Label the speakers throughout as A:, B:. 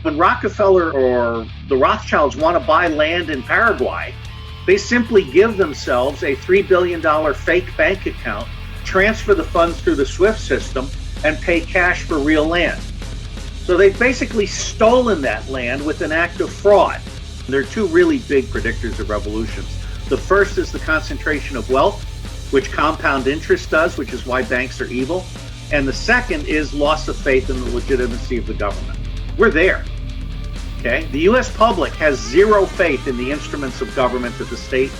A: When Rockefeller or the Rothschilds want to buy land in Paraguay, they simply give themselves a $3 billion fake bank account, transfer the funds through the SWIFT system, and pay cash for real land. So they've basically stolen that land with an act of fraud. There are two really big predictors of revolutions. The first is the concentration of wealth, which compound interest does, which is why banks are evil. And the second is loss of faith in the legitimacy of the government. We're there. Okay? The US public has zero faith in the instruments of government at the state,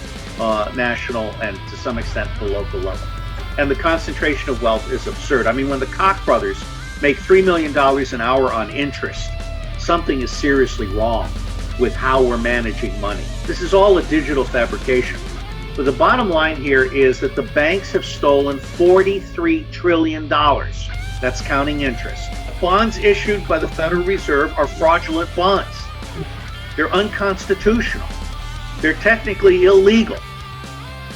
A: national, and to some extent the local level. And the concentration of wealth is absurd. I mean, when the Koch brothers make $3 million an hour on interest, something is seriously wrong with how we're managing money. This is all a digital fabrication. But the bottom line here is that the banks have stolen $43 trillion. That's counting interest. Bonds issued by the Federal Reserve are fraudulent bonds. They're unconstitutional. They're technically illegal.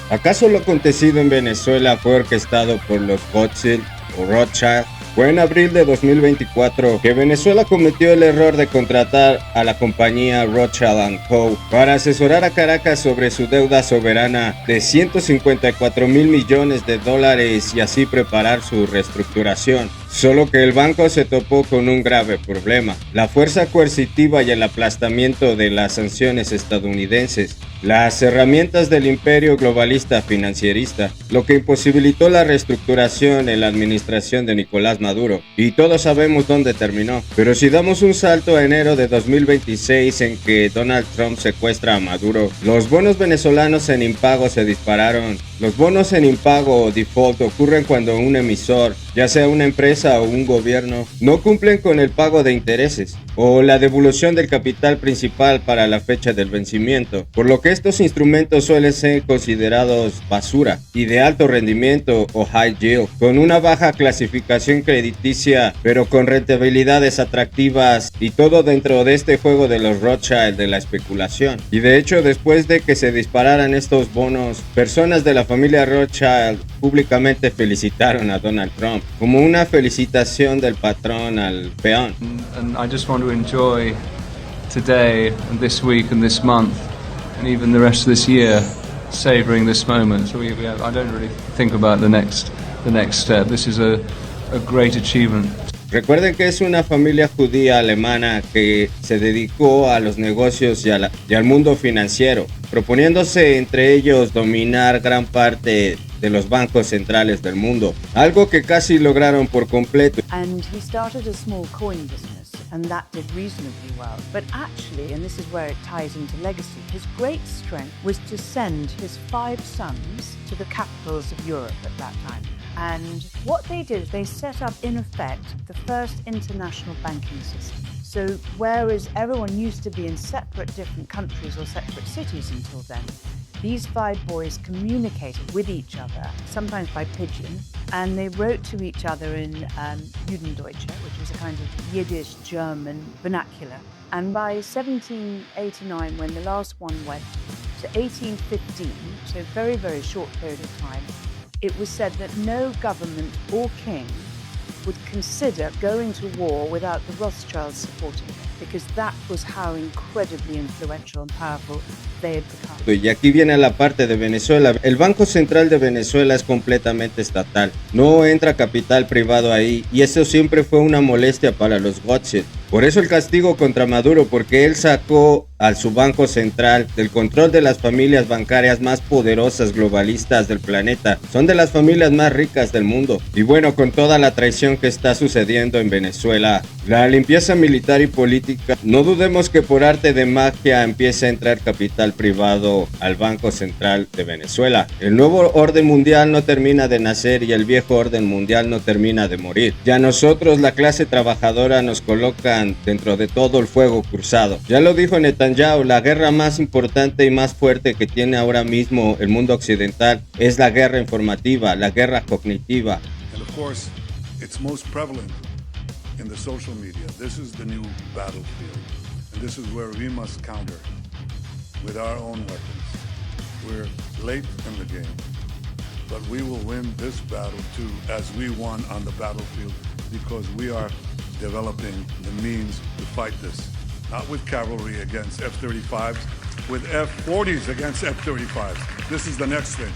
B: ¿Acaso lo acontecido en Venezuela fue orquestado por los Rothschild o Rothschild? Fue en abril de 2024 que Venezuela cometió el error de contratar a la compañía Rothschild & Co. para asesorar a Caracas sobre su deuda soberana de 154 mil millones de dólares y así preparar su reestructuración. Solo que el banco se topó con un grave problema: la fuerza coercitiva y el aplastamiento de las sanciones estadounidenses, las herramientas del imperio globalista financierista, lo que imposibilitó la reestructuración en la administración de Nicolás Maduro. Y todos sabemos dónde terminó. Pero si damos un salto a enero de 2026 en que Donald Trump secuestra a Maduro, los bonos venezolanos en impago se dispararon. Los bonos en impago o default ocurren cuando un emisor, ya sea una empresa o un gobierno, no cumplen con el pago de intereses o la devolución del capital principal para la fecha del vencimiento, por lo que estos instrumentos suelen ser considerados basura y de alto rendimiento o high yield, con una baja clasificación crediticia pero con rentabilidades atractivas, y todo dentro de este juego de los Rothschild de la especulación. Y de hecho, después de que se dispararan estos bonos, personas de la familia Rothschild públicamente felicitaron a Donald Trump como una felicitación del patrón al peón.
C: And I just want to enjoy today and this week and this month and even the rest of this year savoring this moment. So I don't really think about the next step. This is a great achievement.
B: Recuerden que es una familia judía alemana que se dedicó a los negocios y al mundo financiero, proponiéndose entre ellos dominar gran parte de los bancos centrales del mundo, algo que casi lograron por completo.
D: And he started a small coin business, and that did reasonably well. But actually, and this is where it ties into legacy, his great strength was to send his 5 sons to the capitals of Europe at that time. And what they did is they set up, in effect, the first international banking system. So whereas everyone used to be in separate different countries or separate cities until then, these 5 boys communicated with each other, sometimes by pigeon, and they wrote to each other in Judendeutsche, which was a kind of Yiddish German vernacular. And by 1789, when the last one went, to 1815, so a very, very short period of time, it was said that no government or king would consider going to war without the Rothschilds supporting it, because that was how incredibly influential and powerful they had become.
B: Y aquí viene la parte de Venezuela. El Banco Central de Venezuela es completamente estatal. No entra capital privado ahí, y eso siempre fue una molestia para los Rothschild. Por eso el castigo contra Maduro, porque él sacó a su banco central del control de las familias bancarias más poderosas globalistas del planeta. Son de las familias más ricas del mundo. Y bueno, con toda la traición que está sucediendo en Venezuela, la limpieza militar y política, no dudemos que por arte de magia empiece a entrar capital privado al Banco Central de Venezuela. El nuevo orden mundial no termina de nacer y el viejo orden mundial no termina de morir. Ya nosotros, la clase trabajadora, nos colocan dentro de todo el fuego cruzado. Ya lo dijo Netanyahu, la guerra más importante y más fuerte que tiene ahora mismo el mundo occidental es la guerra informativa, la guerra cognitiva.
E: And of course, it's most prevalent in the social media. This is the new battlefield, and this is where we must counter with our own weapons. We're late in the game, but we will win this battle too, as we won on the battlefield, because we are developing the means to fight this. not with cavalry against F-35s, with F-40s against F-35s. This is the next thing.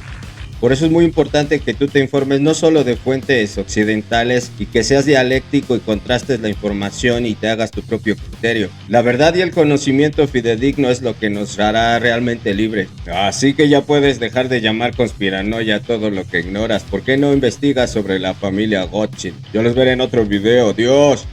B: Por eso es muy importante que tú te informes no solo de fuentes occidentales y que seas dialéctico y contrastes la información y te hagas tu propio criterio. La verdad y el conocimiento fidedigno es lo que nos hará realmente libre. Así que ya puedes dejar de llamar conspiranoia todo lo que ignoras. ¿Por qué no investigas sobre la familia Rothschild? Yo los veré en otro video. ¡Dios!